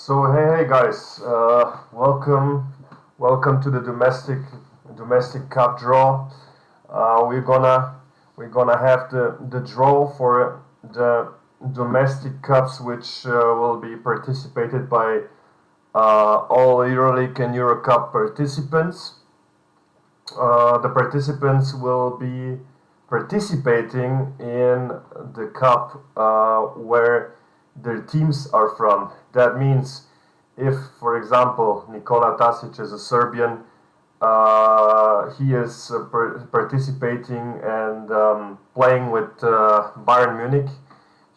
So hey guys, welcome to the domestic cup draw. We're gonna have the draw for the domestic cups, which will be participated by all EuroLeague and Eurocup participants. The participants will be participating in the cup where their teams are from. That means if, for example, Nikola Tasic is a Serbian, he is participating and playing with Bayern Munich.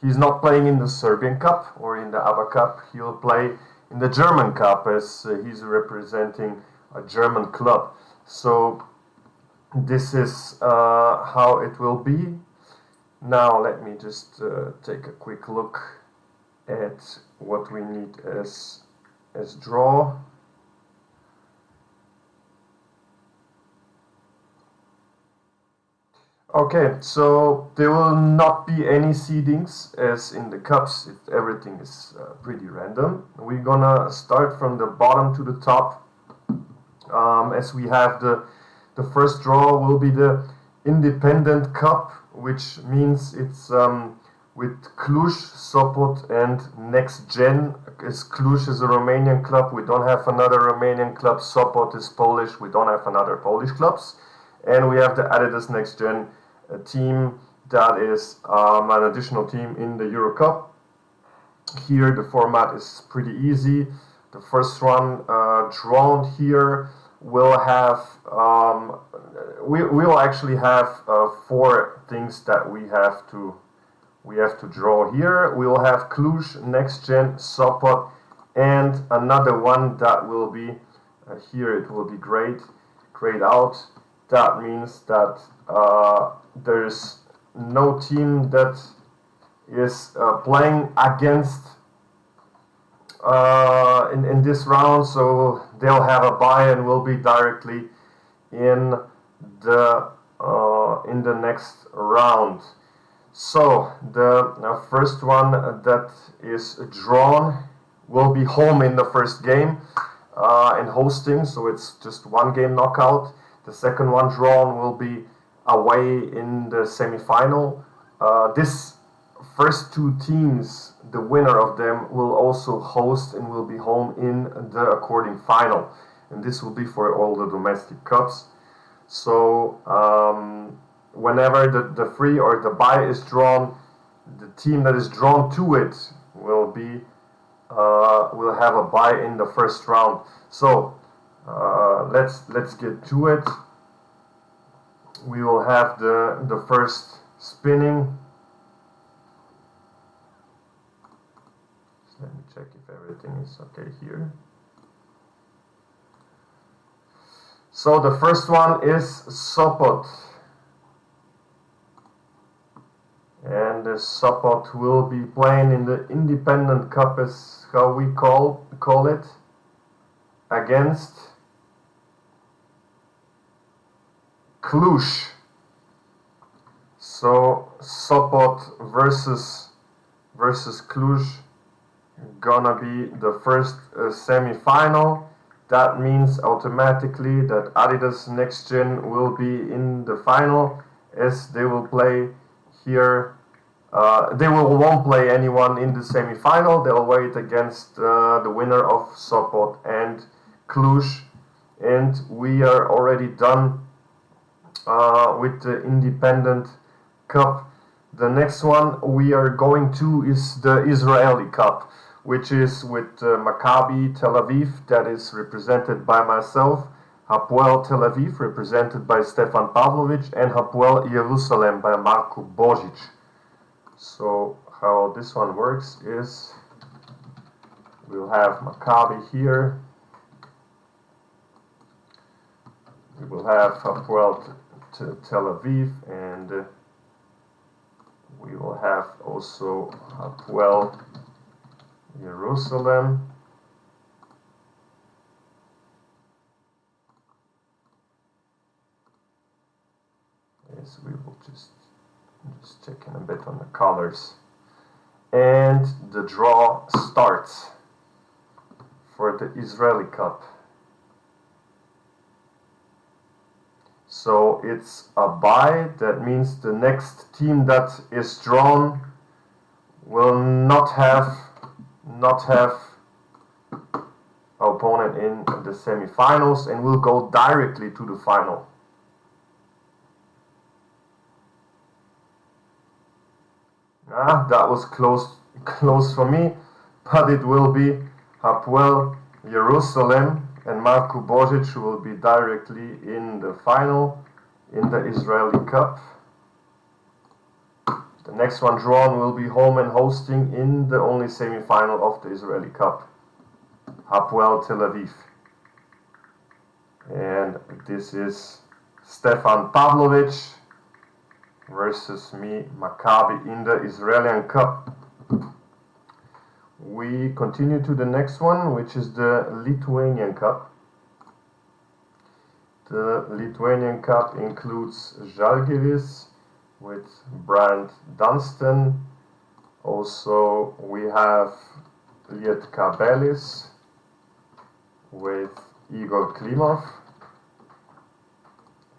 He's not playing in the Serbian Cup or in the ABA Cup. He'll play in the German Cup as he's representing a German club. So this is how it will be. Now let me just take a quick look at what we need as draw. Okay, so there will not be any seedings as in the cups. Everything is pretty random. We're gonna start from the bottom to the top, as we have the first draw will be the Independent Cup, which means it's with Cluj, Sopot and Next Gen. As Cluj is a Romanian club, we don't have another Romanian club. Sopot is Polish, we don't have another Polish clubs. And we have the Adidas Next Gen, a team that is an additional team in the Eurocup. Here the format is pretty easy. The first one drawn here will have, we will actually have 4 things that we have to draw here. We will have Cluj, Next Gen, Sopot, and another one that will be here. It will be grayed out. That means that there's no team that is playing against in this round, so they'll have a bye and will be directly in the next round. So the first one that is drawn will be home in the first game in hosting, so it's just 1 game knockout. The second one drawn will be away in the semi-final. This first 2 teams, the winner of them will also host and will be home in the according final, and this will be for all the domestic cups. So whenever the free or the bye is drawn, the team that is drawn to it will have a bye in the first round. So let's get to it. We will have the first spinning. Let me check if everything is okay here. So the first one is Sopot, and the Sopot will be playing in the Independent Cup, is how we call it, against Cluj. So Sopot versus Cluj gonna be the first semi-final. That means automatically that Adidas Next Gen will be in the final, as they will play here. They won't play anyone in the semi-final. They'll wait against the winner of Sopot and Cluj. And we are already done with the Independent Cup. The next one we are going to is the Israeli Cup, which is with Maccabi Tel Aviv, that is represented by myself, Hapoel Tel Aviv, represented by Stefan Pavlovic, and Hapoel Jerusalem by Marko Božić. So how this one works is we'll have Maccabi here, we will have Hapoel Tel Aviv, and we will have also Hapoel Jerusalem. Yes, we will just check in a bit on the colors. And the draw starts. for the Israeli Cup. So it's a bye. That means the next team that is drawn will not have opponent in the semi-finals and will go directly to the final. That was close for me, but it will be Hapoel Jerusalem and Marko Božić, who will be directly in the final in the Israeli Cup. The next one drawn will be home and hosting in the only semi-final of the Israeli Cup, Hapoel Tel Aviv. And this is Stefan Pavlovic versus me, Maccabi, in the Israeli Cup. We continue to the next one, which is the Lithuanian Cup. The Lithuanian Cup includes Žalgiris with Brand Dunstan. Also, we have Lietkabelis with Igor Klimov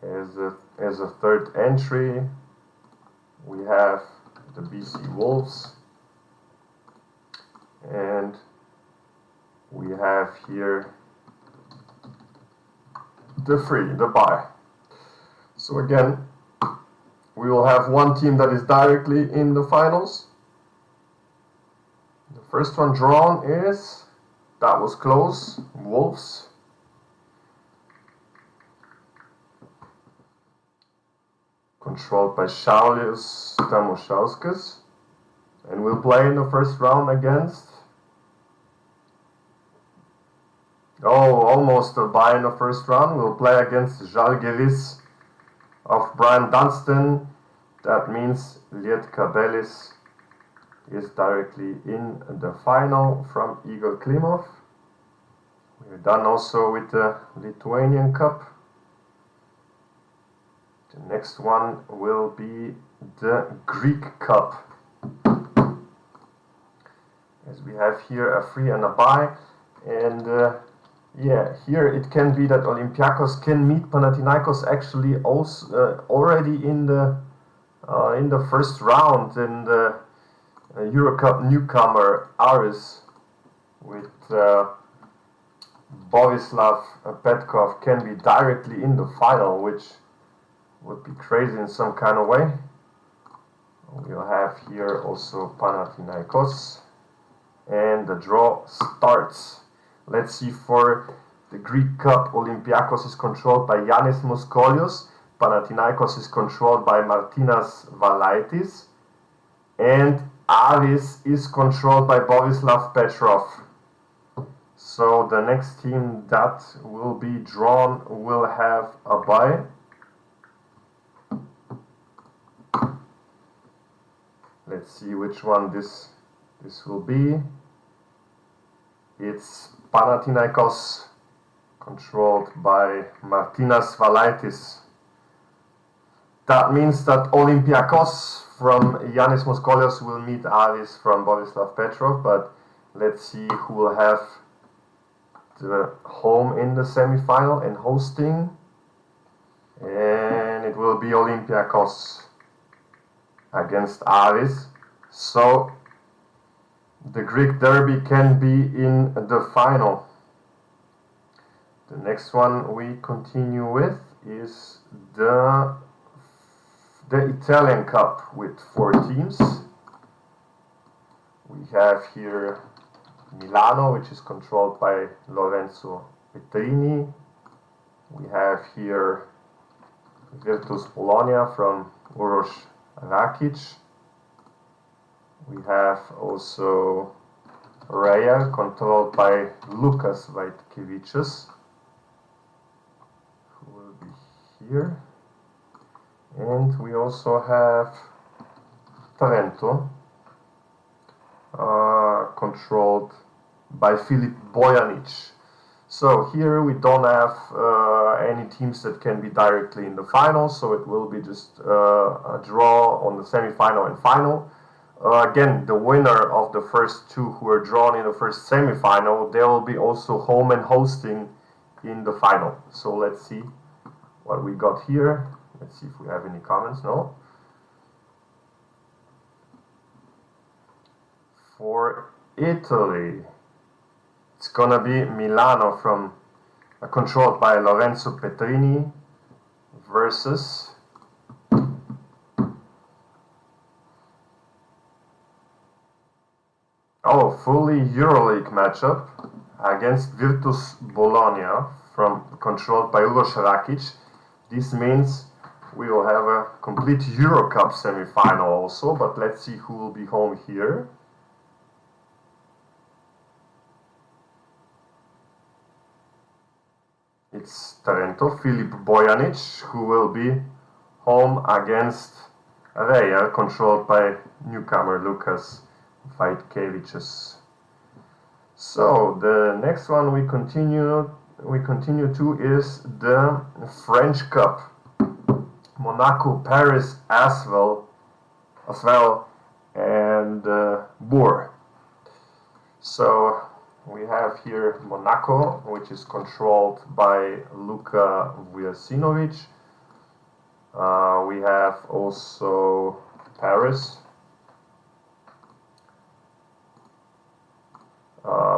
as a third entry. We have the BC Wolves, and we have here the bye. So again, we will have one team that is directly in the finals. The first one drawn is, that was close, Wolves. Controlled by Šaulius Tamošauskas, and will play in the first round against, almost a bye in the first round. We'll play against Žalgiris of Brian Dunstan. That means Lietkabelis is directly in the final from Igor Klimov. We're done also with the Lithuanian Cup. The next one will be the Greek Cup. As we have here a free and a bye, and here it can be that Olympiacos can meet Panathinaikos actually also, already in the first round, and the Eurocup newcomer Aris with Bovislav Petkov can be directly in the final, which would be crazy in some kind of way. We'll have here also Panathinaikos, and the draw starts. Let's see, for the Greek Cup, Olympiacos is controlled by Yannis Moskolios, Panathinaikos is controlled by Martinas Valaitis, and Aris is controlled by Bovislav Petrov. So the next team that will be drawn will have a bye. Let's see which one this will be. It's Panathinaikos, controlled by Martinas Valaitis. That means that Olympiacos from Yannis Moskolios will meet Aris from Bovislav Petrov, but let's see who will have the home in the semi-final and hosting. And it will be Olympiacos against Aris. So the Greek derby can be in the final. The next one we continue with is the Italian Cup with 4 teams. We have here Milano, which is controlled by Lorenzo Petrini. We have here Virtus Bologna from Uroš Rakic. We have also Raya, controlled by Lukas Vaitkevicius, who will be here. And we also have Trento, controlled by Filip Bojanic. So here we don't have any teams that can be directly in the final, so it will be just a draw on the semi-final and final. Again, the winner of the first two who were drawn in the first semi-final, they will be also home and hosting in the final. So let's see what we got here. Let's see if we have any comments. No. For Italy, it's gonna be Milano from controlled by Lorenzo Petrini versus fully Euroleague matchup against Virtus Bologna from controlled by Ugo Šarakić. This means we will have a complete Eurocup semi-final also, but let's see who will be home here. It's Trento, Filip Bojanic, who will be home against Reyer, controlled by newcomer Lukas Vaitkevicius. So the next one we continue to is the French Cup. Monaco, Paris as well, and Bourg. So we have here Monaco, which is controlled by Luka Vujasinovic. We have also Paris.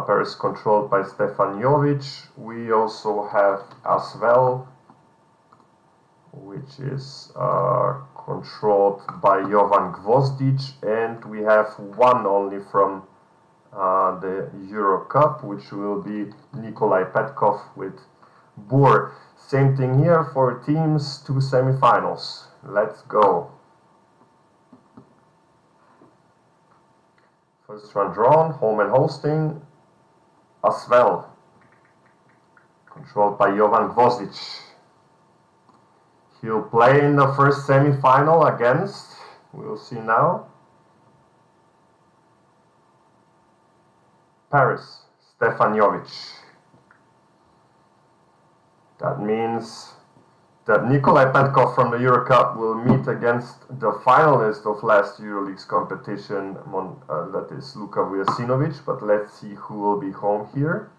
Paris controlled by Stefan Jovic. We also have Asvel, which is controlled by Jovan Gvozdic, and we have one only from the Eurocup, which will be Nikolai Petkov with Bourg. Same thing here for teams, two semifinals. Let's go. First round drawn, home and hosting. Asvel, controlled by Jovan Gvozdic. He'll play in the first semi-final against, we'll see now, Paris, Stefan Jovic. That means that Nikolai Petkov from the Eurocup will meet against the finalist of last Euroleague's competition, that is Luka Vujasinovic, but let's see who will be home here.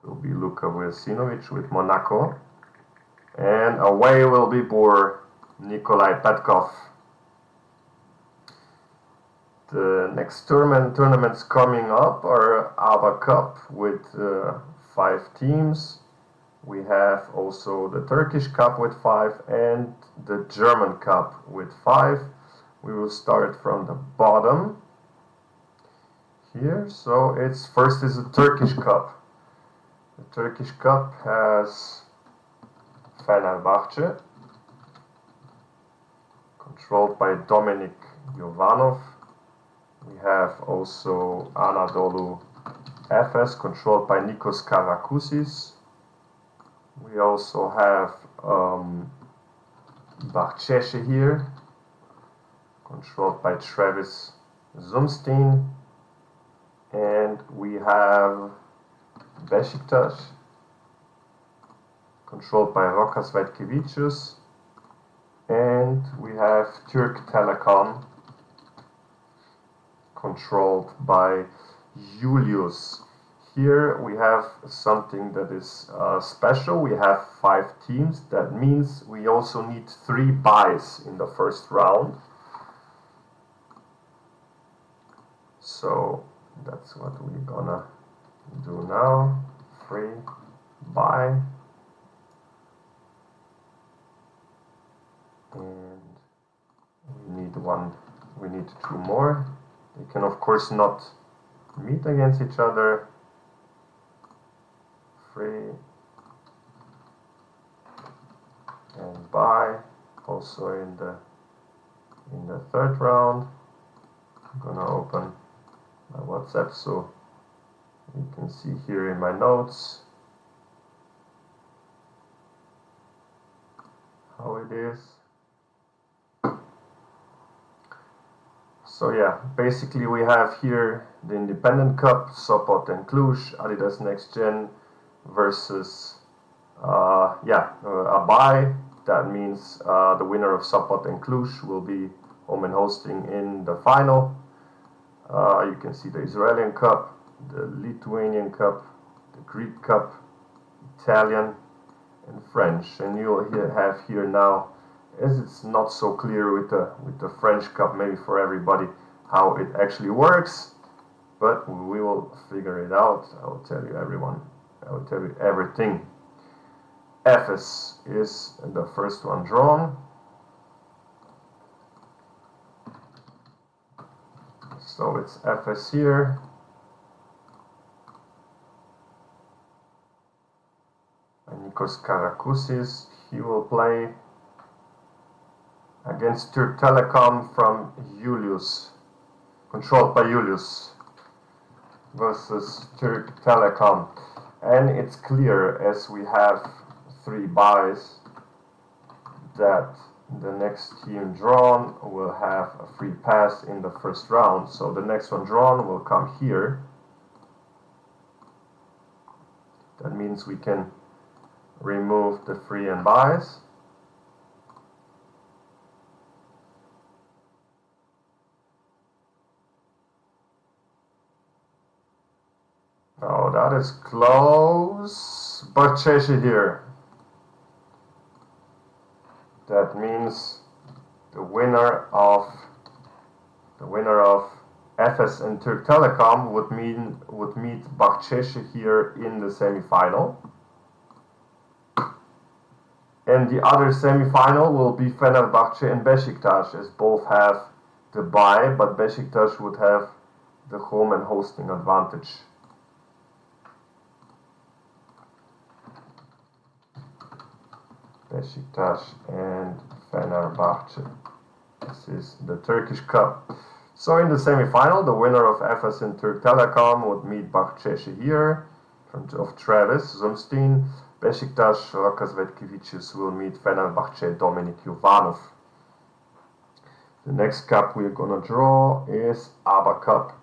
It will be Luka Vujasinovic with Monaco, and away will be Bourg, Nikolai Petkov. The next tournaments coming up are ABA Cup with 5 teams. We have also the Turkish Cup with 5 and the German Cup with 5. We will start from the bottom here. So first is the Turkish Cup. The Turkish Cup has Fenerbahce, controlled by Dominik Jovanov. We have also Anadolu Efes, controlled by Nikos Kavakousis. We also have Bahçeşehir here, controlled by Travis Zumstein. And we have Beşiktaş, controlled by Rokas Vaitkevicius. And we have Türk Telekom, controlled by Julius. Here we have something that is special. We have 5 teams. That means we also need 3 buys in the first round. So that's what we're gonna do now. 3 buy. And we need 2 more. They can of course not meet against each other. 3 and buy also in the third round. I'm gonna open my WhatsApp so you can see here in my notes how it is. So yeah, basically we have here the Independent Cup, Sopot and Cluj, Adidas Next Gen versus a buy, That means the winner of Sopot and Cluj will be home and hosting in the final. You can see the Israeli Cup, the Lithuanian Cup, the Greek Cup, Italian and French. And you'll have here now, as it's not so clear with the French Cup, maybe for everybody, how it actually works, but we will figure it out. I will tell you everything. FS is the first one drawn. So it's FS here. And Nikos Karakousis, he will play against Türk Telekom from Julius, controlled by Julius, versus Türk Telekom. And it's clear, as we have 3 buys, that the next team drawn will have a free pass in the first round. So the next one drawn will come here. That means we can remove the free and buys. Oh, that is close. Bakceshi here. That means the winner of FS and Türk Telekom would meet Bakceshi here in the semi-final. And the other semi-final will be Fenerbahce and Beşiktaş, as both have the bye, but Beşiktaş would have the home and hosting advantage. Beşiktaş and Fenerbahce. This is the Turkish Cup. So in the semi-final, the winner of FS and Türk Telekom would meet Bakceshi here, of Travis Zumstein. Beşiktaş, Rokas Vetkevicius will meet Fenerbahce, Dominik Jovanov. The next cup we're gonna draw is ABA Cup.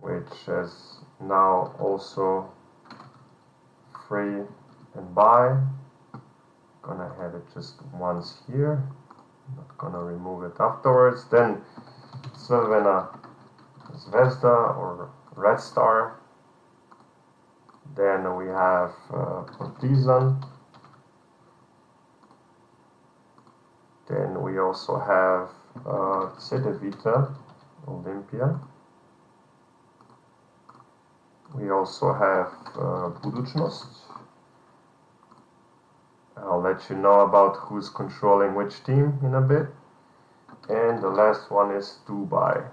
Which has now also free and buy. Gonna have it just once here. Not gonna remove it afterwards. Then Crvena Zvezda or Red Star. Then we have Partizan. Then we also have CET Olympia. We also have Budućnost. I'll let you know about who's controlling which team in a bit. And the last one is Dubai.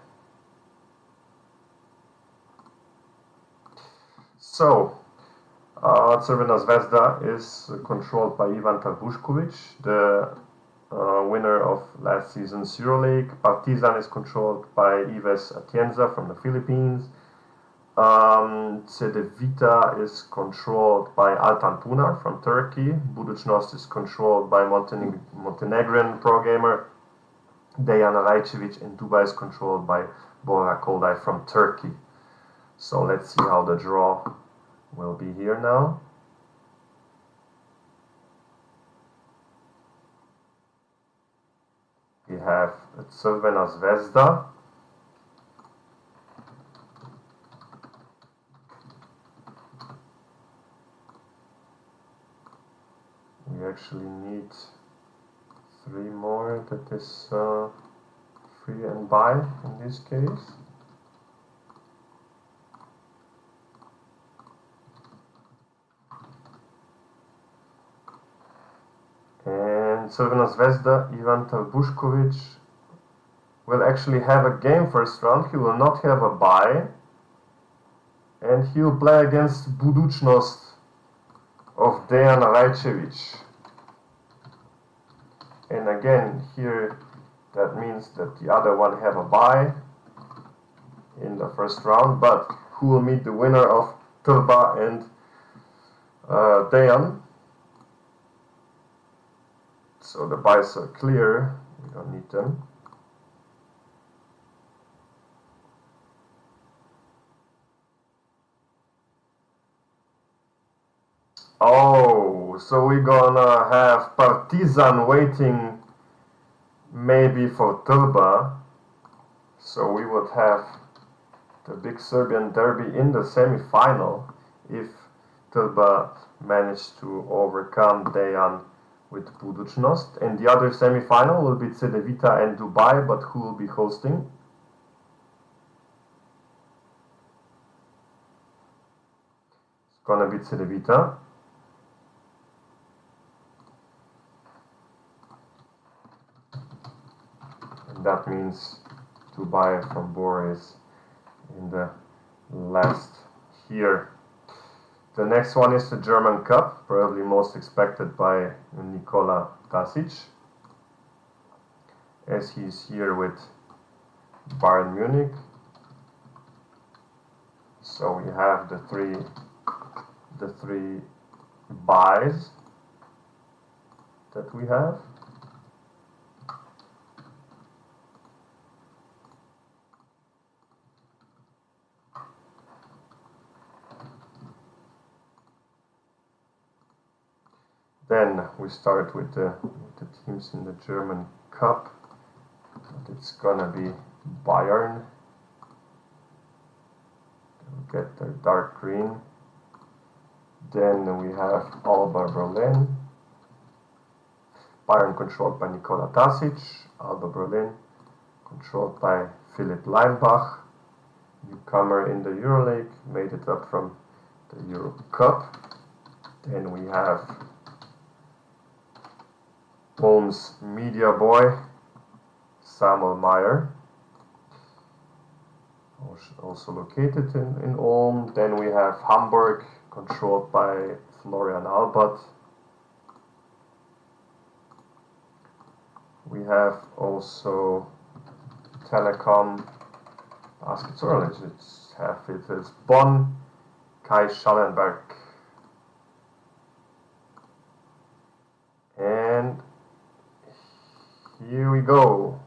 So, Crvena Zvezda is controlled by Ivan Tarbušković, the winner of last season's Euroleague. Partizan is controlled by Ives Atienza from the Philippines. CET is controlled by Altan Punar from Turkey. Budućnost is controlled by Montenegrin pro gamer Dejan Rajcevic, and Dubai is controlled by Bora Koldai from Turkey. So let's see how the draw will be here now. We have Crvena Zvezda. We actually need 3 more, that is free and buy in this case. And Crvena Zvezda, Ivan Tarbušković will actually have a game first round. He will not have a bye. And he will play against Budućnost of Dejan Rajcevic. And again, here that means that the other one have a bye in the first round, but who will meet the winner of Turba and Dejan. So the byes are clear, we don't need them. Oh, so we're gonna have Partizan waiting maybe for Tulba. So we would have the big Serbian derby in the semi-final if Tulba managed to overcome Dejan with Budućnost. And the other semi-final will be Cedevita and Dubai, but who will be hosting? It's gonna be Cedevita. And that means Dubai from Boris in the last here. The next one is the German Cup, probably most expected by Nikola Tasic, as he's here with Bayern Munich. So we have the three buys that we have. Then we start with the teams in the German Cup. It's gonna be Bayern. They'll get their dark green. Then we have Alba Berlin. Bayern controlled by Nikola Tasic. Alba Berlin controlled by Philipp Leimbach, newcomer in the Euroleague, made it up from the Eurocup. Then we have Ulm's media boy, Samuel Meyer, also located in Ulm. Then we have Hamburg, controlled by Florian Albert. We have also Telekom Basketball. It is Bonn, Kai Schallenberg. And here we go.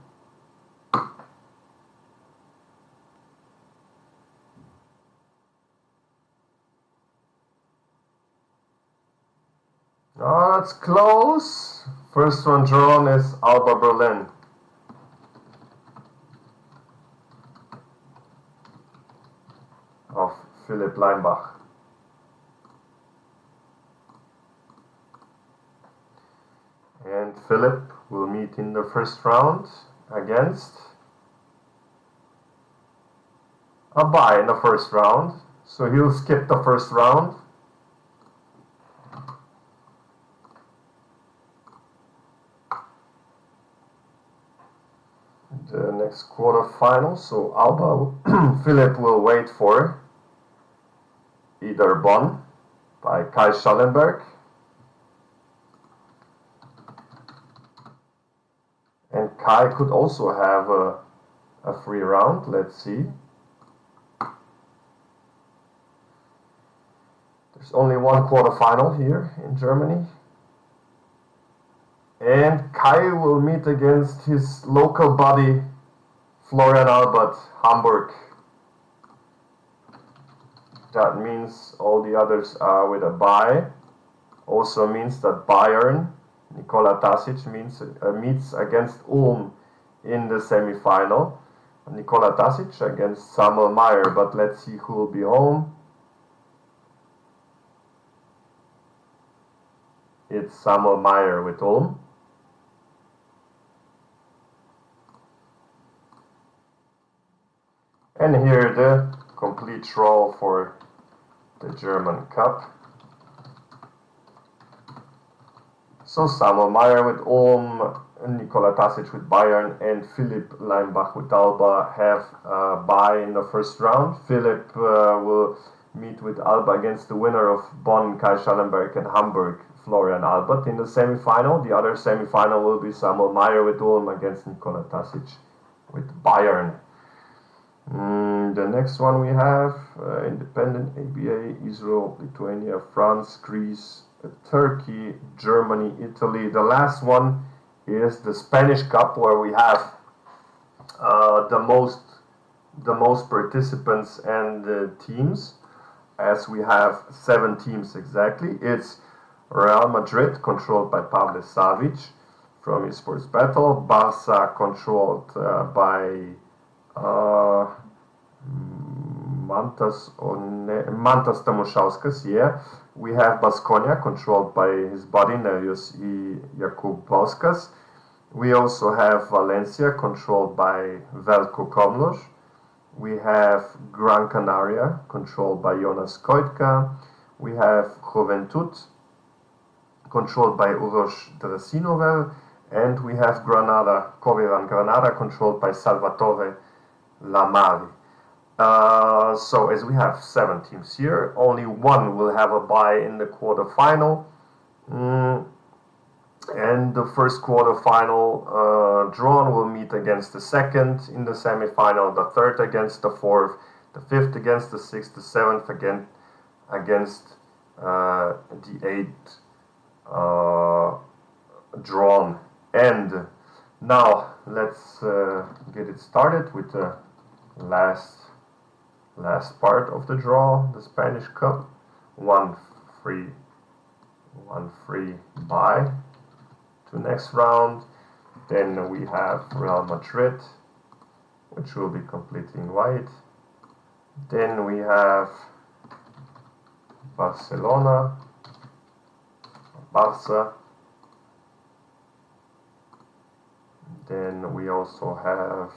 Oh, that's close. First one drawn is Alba Berlin. Of Philipp Leimbach. And Philipp will meet in the first round against a bye in the first round. So he'll skip the first round. The next quarterfinal, so Alba, Philipp will wait for either Bonn by Kai Schallenberg, and Kai could also have a free round. Let's see. There's only one quarterfinal here in Germany. And Kai will meet against his local buddy Florian Albert, Hamburg. That means all the others are with a bye. Also means that Bayern, Nikola Tasic, meets against Ulm in the semi-final. Nikola Tasic against Samuel Meyer, but let's see who will be home. It's Samuel Meyer with Ulm. And here the complete draw for the German Cup. So Samuel Meyer with Ulm, Nikola Tasic with Bayern, and Philipp Leimbach with Alba have a bye in the first round. Philipp will meet with Alba against the winner of Bonn, Kai Schallenberg, and Hamburg, Florian Albert. In the semi-final, the other semi-final will be Samuel Meyer with Ulm against Nikola Tasic with Bayern. The next one we have independent ABA, Israel, Lithuania, France, Greece, Turkey, Germany, Italy. The last one is the Spanish Cup, where we have the most participants and teams, as we have 7 teams exactly. It's Real Madrid, controlled by Pavle Savic from esports battle. Barca, controlled by Mantas Tamushauskas, yeah. We have Baskonia, controlled by his buddy Nerius Jakub Bauskas. We also have Valencia, controlled by Veljko Komloš. We have Gran Canaria, controlled by Jonas Koitka. We have Juventud, controlled by Uroš Drasinovel. And we have Granada, Coviran Granada, controlled by Salvatore Lamari. So as we have 7 teams here, only one will have a bye in the quarterfinal. And the first quarterfinal drawn will meet against the second in the semifinal, the third against the fourth, the fifth against the sixth, the seventh again against the eighth drawn. And now let's get it started with the last part of the draw, the Spanish Cup. One free bye to next round. Then we have Real Madrid, which will be completely in white. Then we have Barcelona, Barca. Then we also have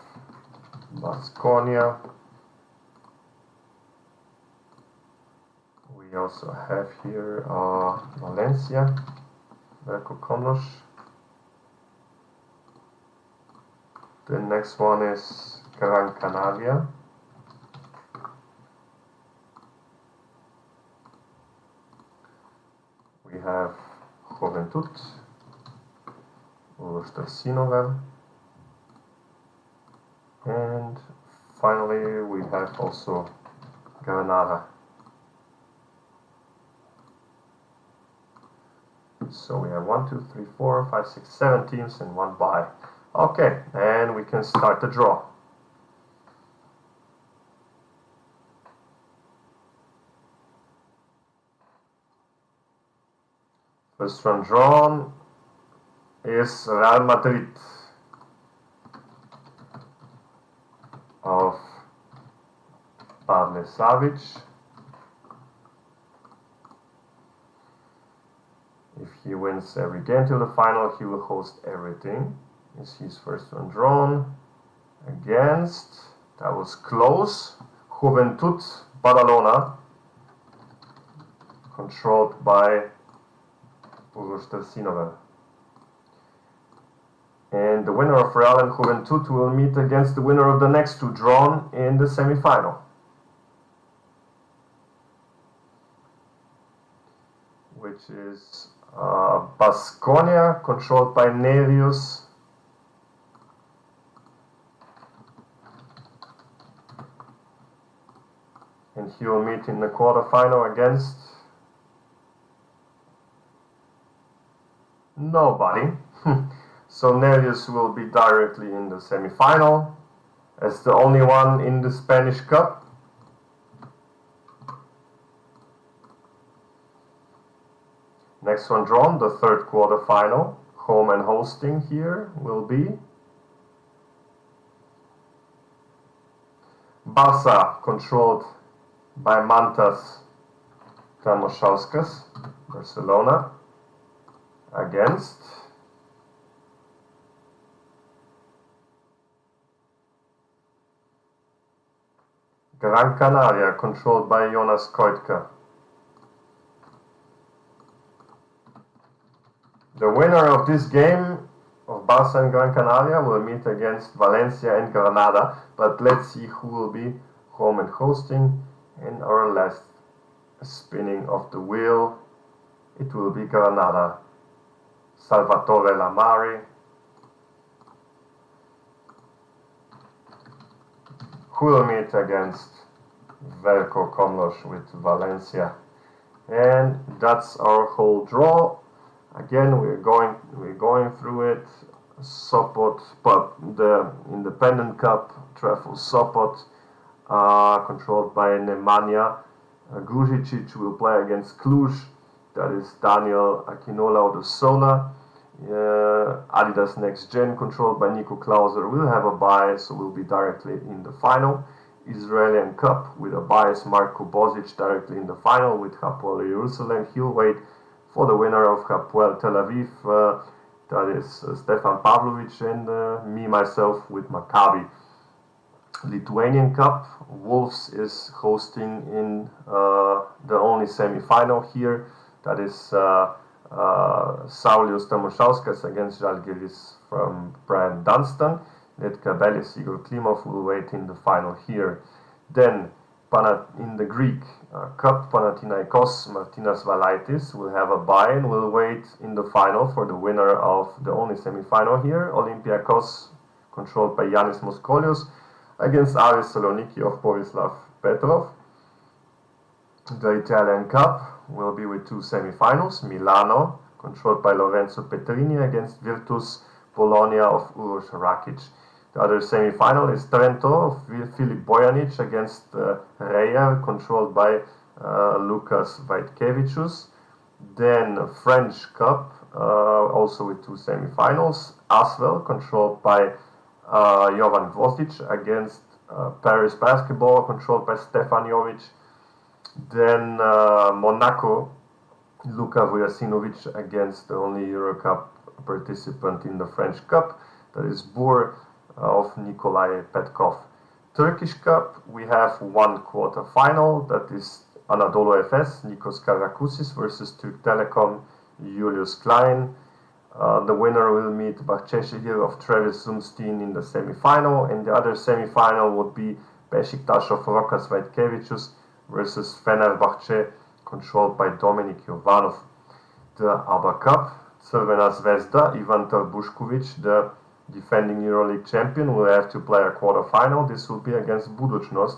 Baskonia. We also have here Valencia, Veljko Komloš. The next one is Gran Canaria. We have Juventud, Uroš Drasinovel. And finally we have also Granada. So we have 1, 2, 3, 4, 5, 6, 7 teams and one bye. Okay, and we can start the draw. First one drawn is Real Madrid of Pavle Savic. If he wins every game till the final, he will host everything. Is his first one drawn against, that was close, Juventud Badalona, controlled by Uroš Drasinovel. And the winner of Real and Juventud will meet against the winner of the next two drawn in the semi-final, which is Baskonia, controlled by Nerius and he will meet in the quarterfinal against nobody. So Nerius will be directly in the semi-final as the only one in the Spanish Cup. Next one drawn, the third quarterfinal, home and hosting here will be Barca, controlled by Mantas Tamushauskas, Barcelona, against Gran Canaria, controlled by Jonas Koitka. The winner of this game of Barca and Gran Canaria will meet against Valencia and Granada, but let's see who will be home and hosting. In our last spinning of the wheel, it will be Granada, Salvatore Lamari, who will meet against Veljko Komloš with Valencia. And that's our whole draw. Again, we're going through it. Sopot, but the Independent Cup, Trefl Sopot, controlled by Nemanja Gružičić, will play against Cluj. that is Daniel Akinola Odusola. Adidas Next Gen, controlled by Nico Klauser, will have a bye, so will be directly in the final. Israeli Cup with a bias, Marko Bozic directly in the final with Hapoel Jerusalem. He'll wait for the winner of Hapoel Tel Aviv, that is Stefan Pavlovic, and me myself with Maccabi. Lithuanian Cup, Wolves is hosting in the only semi-final here, that is Saulius Tamošauskas against Žalgiris from Brian Dunstan. Netka Belis, Igor Klimov will wait in the final here. Then in the Greek Cup, Panathinaikos Martinas Valaitis will have a bye and will wait in the final for the winner of the only semi-final here. Olympiakos, controlled by Yanis Moskolios, against Aris Saloniki of Borislav Petrov. The Italian Cup will be with two semi-finals. Milano, controlled by Lorenzo Petrini, against Virtus Bologna of Uroš Rakic. The other semi-final is Trento of Filip Bojanic against Reyer, controlled by Lukas Vaitkevicius. Then French Cup, also with two semi-finals. Asvel, controlled by Jovan Gvozdic, against Paris Basketball, controlled by Stefan Jovic. Then Monaco, Luka Vujasinovic against the only Eurocup participant in the French Cup, that is Bur of Nikolai Petkov. Turkish Cup, we have one quarter final, that is Anadolu Efes, Nikos Karakusis versus Türk Telekom, Julius Klein. The winner will meet Bahçeşehir of Travis Zumstein in the semi-final, and the other semi-final would be Beşiktaş of Rokas Vaitkevicius versus Fenerbahce, controlled by Dominik Jovanov. The ABA Cup, Crvena Zvezda, Ivan Tarbušković, the defending Euroleague champion, will have to play a quarter-final. This will be against Budućnost,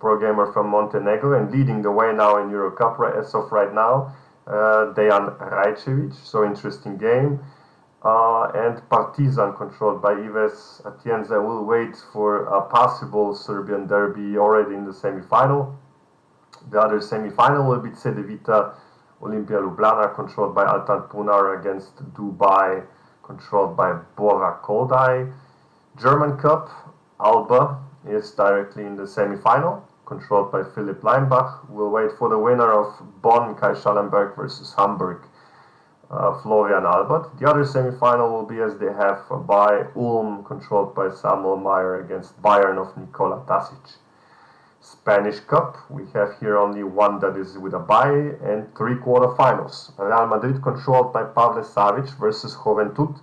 pro gamer from Montenegro, and leading the way now in Eurocup as of right now, Dejan Rajčević, so interesting game. And Partizan, controlled by Ives Atienza, will wait for a possible Serbian derby already in the semi-final. The other semi-final will be Cedevita Olimpia Ljubljana, controlled by Altan Punar, against Dubai, controlled by Bora Koldai. German Cup, Alba is directly in the semi-final, controlled by Philipp Leimbach. We'll wait for the winner of Bonn, Kai Schallenberg versus Hamburg, Florian Albert. The other semi-final will be, as they have, by Ulm, controlled by Samuel Meyer, against Bayern of Nikola Tasic. Spanish Cup, we have here only one that is with a bye, and three quarterfinals. Real Madrid, controlled by Pavle Savic versus Juventud,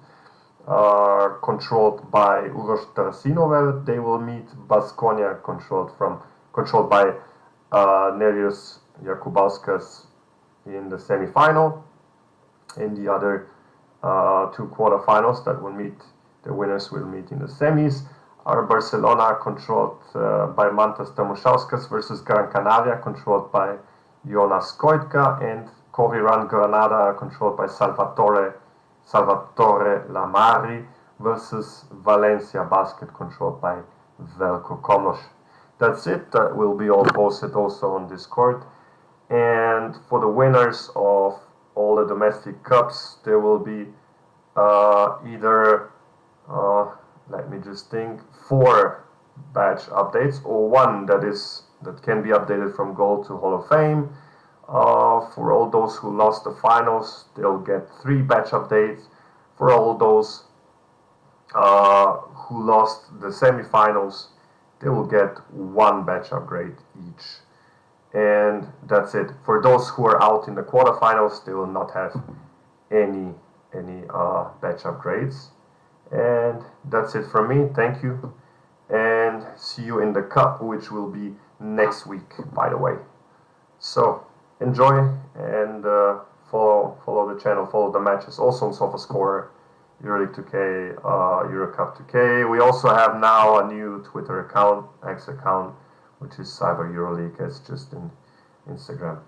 controlled by Uroš Trasinovel. They will meet Baskonia, controlled by Nerius Jakubauskas in the semi-final. And the other two quarterfinals that will meet, the winners will meet in the semis, are Barcelona, controlled by Mantas Tamošauskas versus Gran Canaria, controlled by Jonas Koitka, and Coviran Granada, controlled by Salvatore Lamari versus Valencia Basket, controlled by Velko Komloš. That's it. That will be all posted also on Discord. And for the winners of all the domestic cups, there will be either let me just think, 4 badge updates, or one that can be updated from Gold to Hall of Fame. For all those who lost the finals, they'll get 3 badge updates. For all those who lost the semifinals, they will get 1 badge upgrade each. And that's it. For those who are out in the quarterfinals, they will not have any badge upgrades. And that's it from me. Thank you, and see you in the cup, which will be next week, by the way. So enjoy, and follow the channel, follow the matches, also on SofaScore, Euroleague 2K, Eurocup 2K. We also have now a new Twitter account, X account, which is Cyber Euroleague, as just in Instagram.